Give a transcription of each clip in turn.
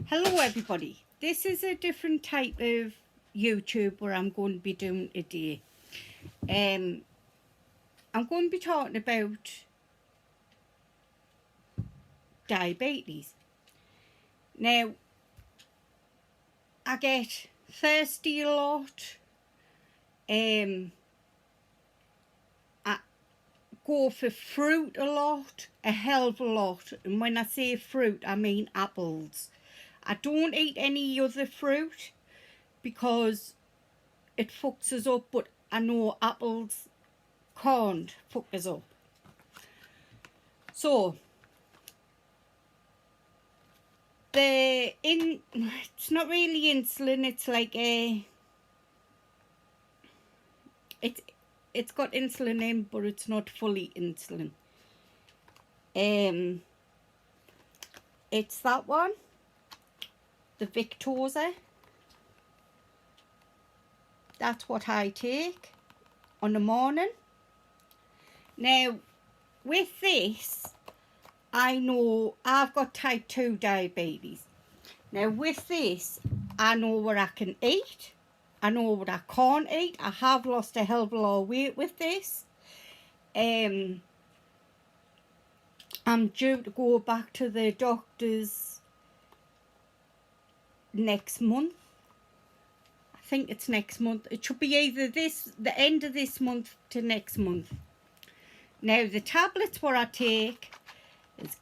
Hello everybody, this is a different type of YouTube where I'm going to be doing today. I'm going to be talking about diabetes. Now, I get thirsty a lot, I go for fruit a lot, a hell of a lot, and when I say fruit I mean apples. I don't eat any other fruit because it fucks us up, but I know apples can't fuck us up. So it's not really insulin, it's like it's got insulin in, but it's not fully insulin. It's that one, the Victoza. That's what I take on the morning. Now with this, I know I've got type 2 diabetes. Now with this, I know what I can eat, I know what I can't eat. I have lost a hell of a lot of weight with this. I'm due to go back to the doctors next month. I think it's next month. It should be either the end of this month to next month. Now the tablets what I take is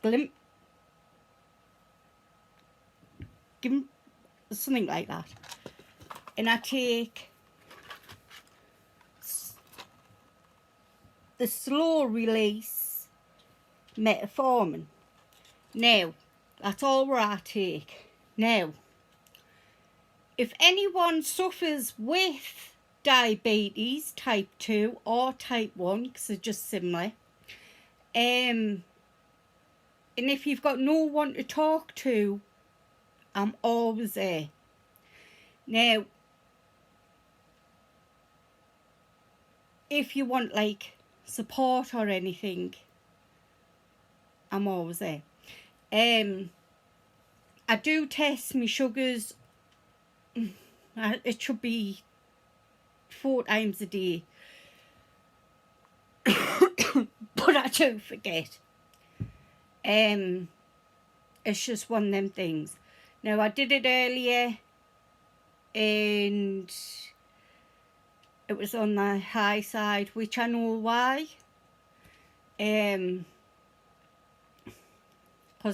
something like that, and I take the slow release metformin. Now that's all what I take. Now if anyone suffers with diabetes type 2 or type 1, because they're just similar, and if you've got no one to talk to, I'm always there. Now if you want like support or anything, I'm always there. I do test my sugars. It should be 4 times a day, but I do forget. It's just one of them things. Now I did it earlier and it was on the high side, which I know why. Because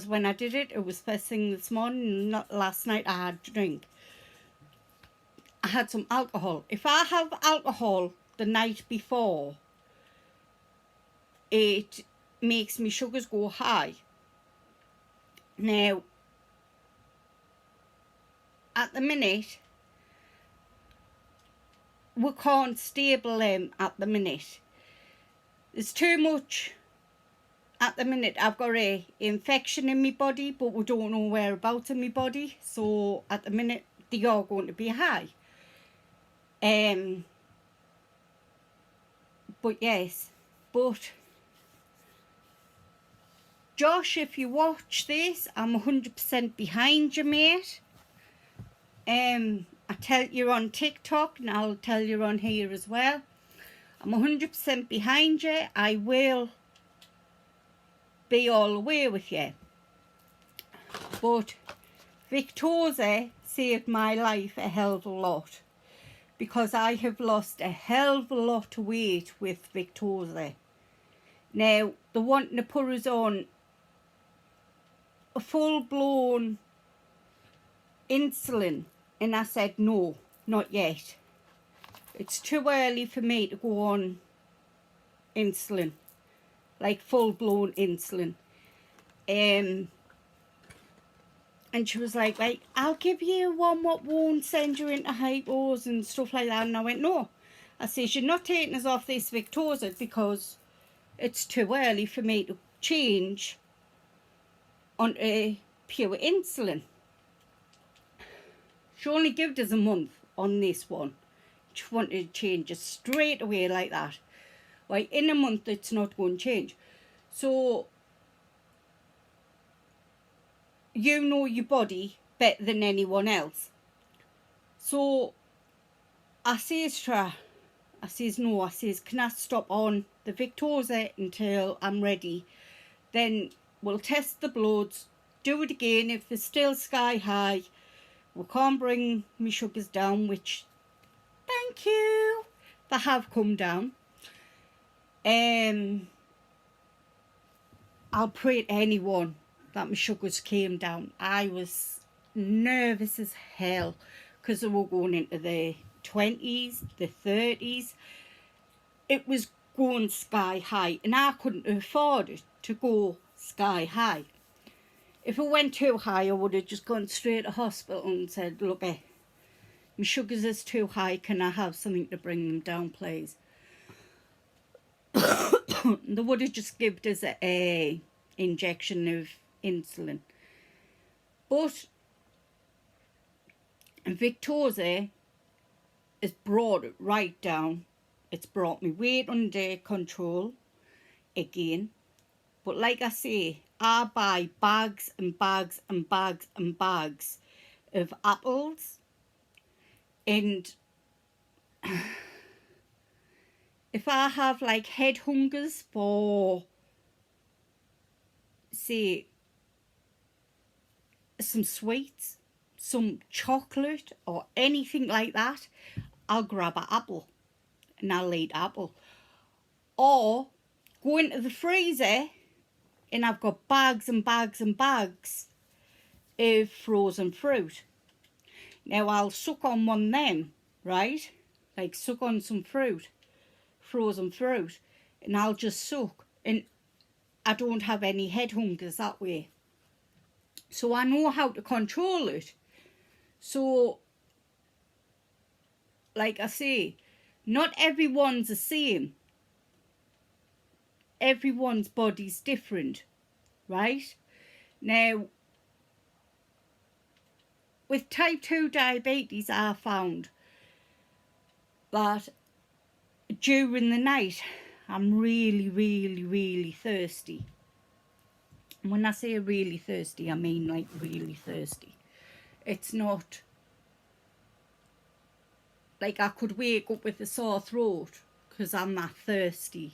when I did it, it was first thing this morning, not last night. I had to drink. I had some alcohol. If I have alcohol the night before, it makes me sugars go high. Now at the minute we can't stable them at the minute. There's too much at the minute. I've got a infection in my body, but we don't know whereabouts in my body, so at the minute they are going to be high. But yes, but Josh, if you watch this, I'm 100% behind you, mate. I tell you on TikTok, and I'll tell you on here as well. I'm 100% behind you. I will be all the way with you. But Victoza saved my life a hell of a lot, because I have lost a hell of a lot of weight with Victoza. Now they're wanting to put us on a full-blown insulin, and I said no, not yet. It's too early for me to go on insulin, like full-blown insulin. And she was like, I'll give you one what won't send you into hypos and stuff like that. And I went, no. I says, you're not taking us off this Victoza because it's too early for me to change onto pure insulin. She only gave us a month on this one. She wanted to change it straight away like that. Well, in a month it's not going to change. So you know your body better than anyone else. So I says to her, I says, no, I says, can I stop on the Victoza until I'm ready? Then we'll test the bloods, do it again. If they're still sky high, we can't bring my sugars down, which, thank you, they have come down. I'll pray to anyone that my sugars came down. I was nervous as hell because they were going into the 20s, the 30s. It was going sky high and I couldn't afford it to go sky high. If it went too high, I would have just gone straight to hospital and said, look, my sugars is too high, can I have something to bring them down, please? They would have just given us a injection of insulin. But Victoza has brought it right down. It's brought me weight under control again. But like I say, I buy bags and bags and bags and bags of apples. And if I have like head hungers for, say, some sweets, some chocolate or anything like that, I'll grab an apple and I'll eat apple. Or go into the freezer and I've got bags and bags and bags of frozen fruit. Now I'll suck on one of them, right? Like suck on some fruit, frozen fruit, and I'll just suck. And I don't have any head hungers that way. So I know how to control it. So, like I say, not everyone's the same. Everyone's body's different, right? Now, with type 2 diabetes, I found that during the night, I'm really, really, really thirsty. And when I say really thirsty, I mean like really thirsty. It's not like I could wake up with a sore throat because I'm that thirsty.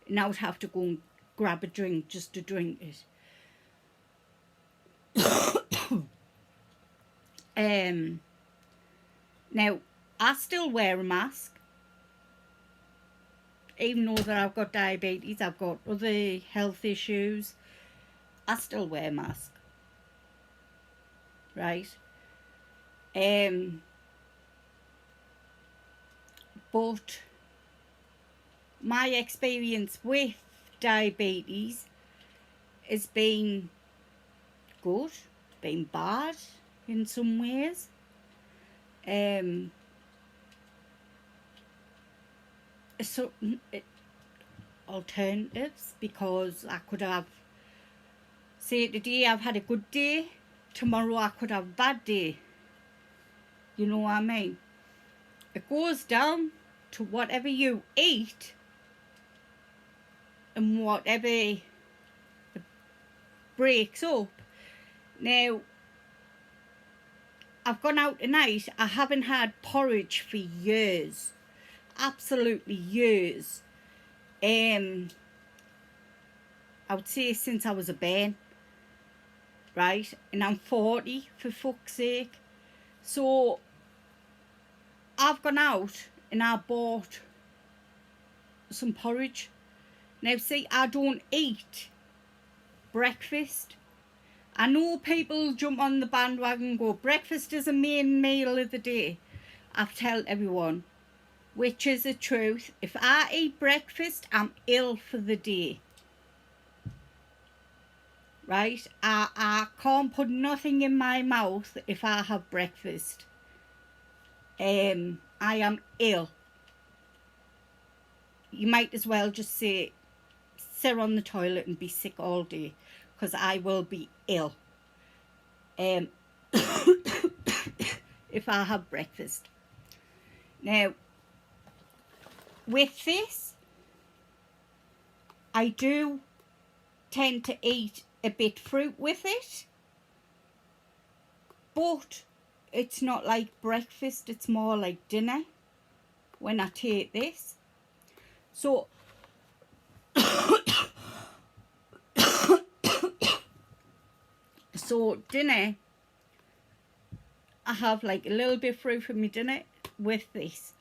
And I would have to go and grab a drink just to drink it. Now, I still wear a mask. Even though that I've got diabetes, I've got other health issues, I still wear a mask. Right? But my experience with diabetes has been good, been bad in some ways. So alternatives, because I could have, say today I've had a good day, tomorrow I could have a bad day. You know what I mean? It goes down to whatever you eat and whatever breaks up. Now, I've gone out tonight, I haven't had porridge for years. Absolutely years. I would say since I was a bairn. Right? And I'm 40, for fuck's sake. So, I've gone out and I bought some porridge. Now see, I don't eat breakfast. I know people jump on the bandwagon and go, breakfast is a main meal of the day. I tell everyone, which is the truth, if I eat breakfast, I'm ill for the day. Right? I can't put nothing in my mouth if I have breakfast. I am ill. You might as well just say, sit on the toilet and be sick all day, because I will be ill if I have breakfast. Now, with this, I do tend to eat a bit fruit with it. but it's not like breakfast, it's more like dinner when I take this. So so dinner, I have like a little bit through for my dinner with this.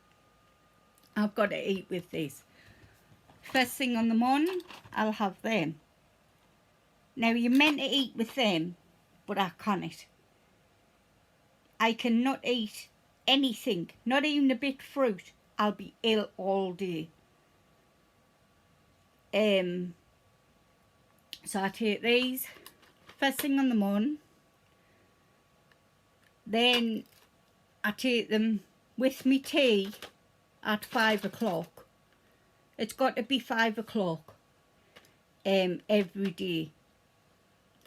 I've got to eat with this. First thing on the morning, I'll have them. Now, you're meant to eat with them, but I can't. I cannot eat anything, not even a bit fruit. I'll be ill all day. So I take these first thing on the morning. Then I take them with me tea at 5 o'clock. It's got to be 5 o'clock every day.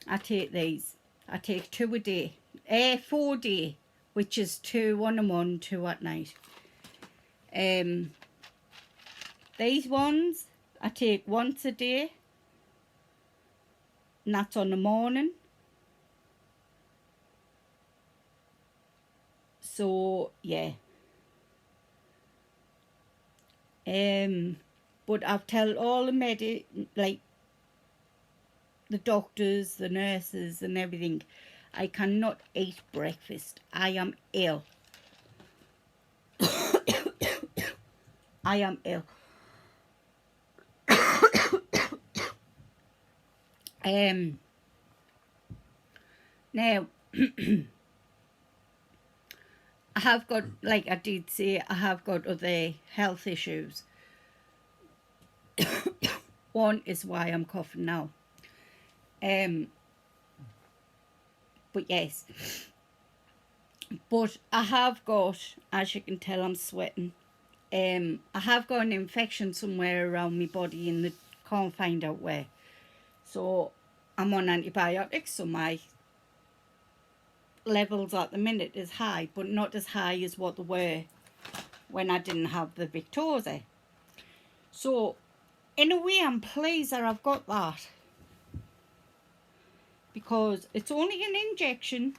I take these. I take 2 a day. 4 a day, which is 2 on the morning, 2 at night. These ones I take once a day, and that's on the morning. So yeah. But I've told all the like the doctors, the nurses and everything, I cannot eat breakfast. I am ill. I am ill. Now I have got, like I did say, I have got other health issues. One is why I'm coughing now. But yes. But I have got, as you can tell, I'm sweating. I have got an infection somewhere around my body and I can't find out where. So I'm on antibiotics, so my levels at the minute is high, but not as high as what they were when I didn't have the Victoza. So in a way I'm pleased that I've got that, because it's only an injection,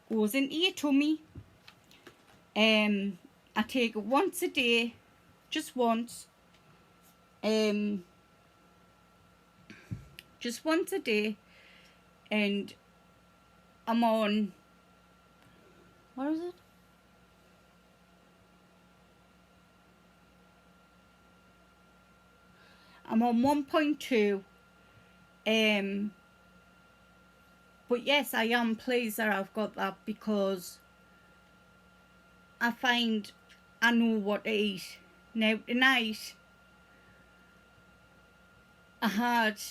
goes into your tummy. I take it once a day, just once. Just once a day, and I'm on, what is it? I'm on 1.2. But yes, I am pleased that I've got that, because I find I know what to eat. Now tonight I had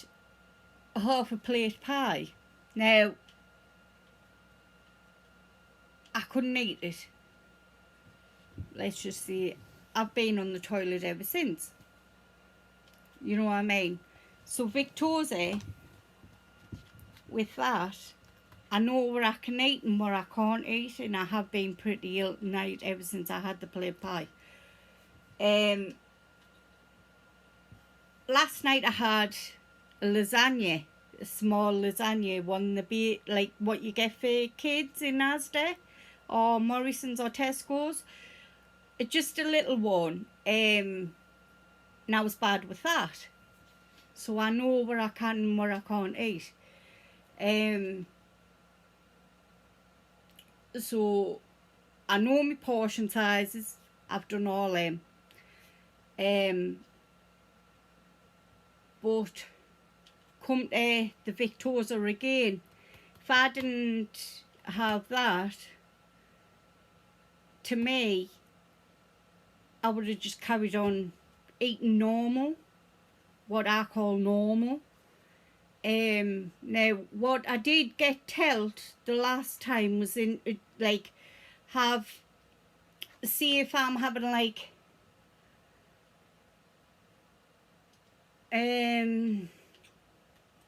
a half a plate pie. Now I couldn't eat it. Let's just say I've been on the toilet ever since. You know what I mean? So Victoza, with that, I know what I can eat and what I can't eat, and I have been pretty ill tonight ever since I had the plate pie. Last night I had a lasagna, a small lasagna, one like what you get for kids in Asda or Morrison's or Tesco's. It's just a little one. And I was bad with that. So I know what I can and what I can't eat. So I know my portion sizes. I've done all them. But come to the Victoza again, if I didn't have that, to me, I would have just carried on eating normal, what I call normal. Now, what I did get told the last time was in, like, see if I'm having, like,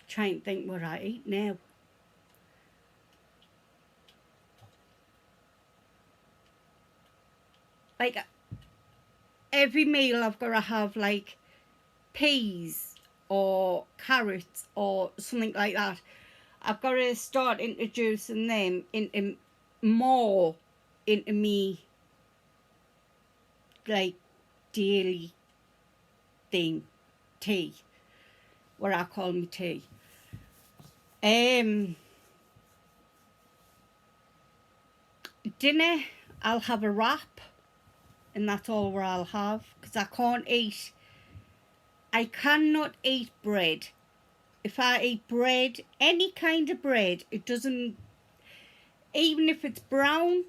trying to think what I eat now. Like, every meal I've got to have, like, peas or carrots or something like that. I've got to start introducing them into more into me, like, daily thing, tea, what I call me tea. Dinner, I'll have a wrap, and that's all what I'll have, because I cannot eat bread. If I eat bread, any kind of bread, it doesn't, even if it's brown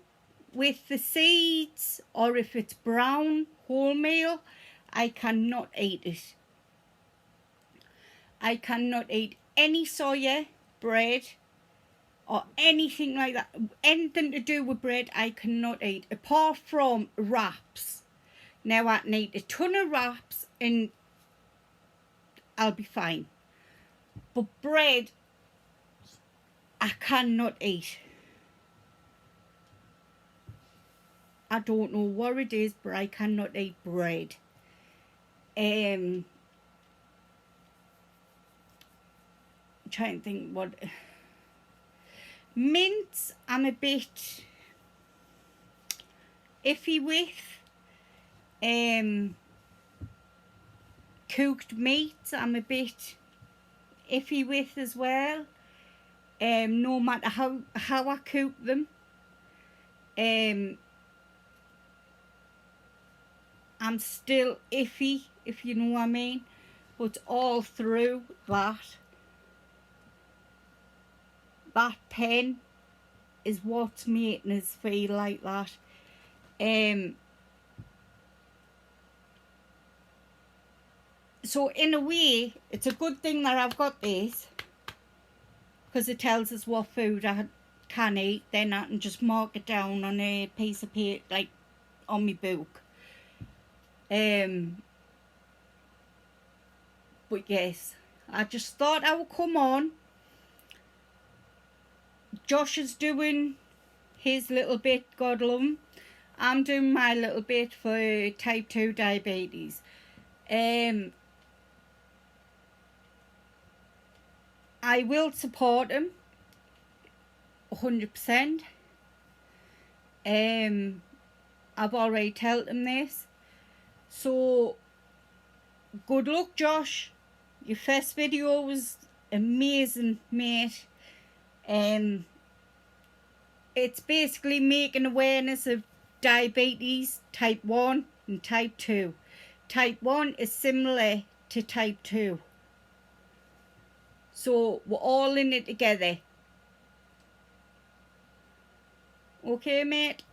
with the seeds, or if it's brown wholemeal, I cannot eat it. I cannot eat any soya bread or anything like that. Anything to do with bread, I cannot eat, apart from wraps. Now I can eat a ton of wraps and I'll be fine. But bread, I cannot eat. I don't know what it is, but I cannot eat bread. I'm trying to think what. Mince, I'm a bit iffy with. Cooked meats, I'm a bit iffy with as well. No matter how I cook them. I'm still iffy, if you know what I mean. But all through that pen is what's making us feel like that. So in a way, it's a good thing that I've got this, because it tells us what food I can eat. Then I can just mark it down on a piece of paper, like on my book. But yes, I just thought I would come on. Josh is doing his little bit, God love him. I'm doing my little bit for type 2 diabetes. I will support him 100%. I've already told him this. So good luck, Josh. Your first video was amazing, mate. It's basically making awareness of diabetes type 1 and type 2. Type 1 is similar to type 2. So we're all in it together. Okay, mate?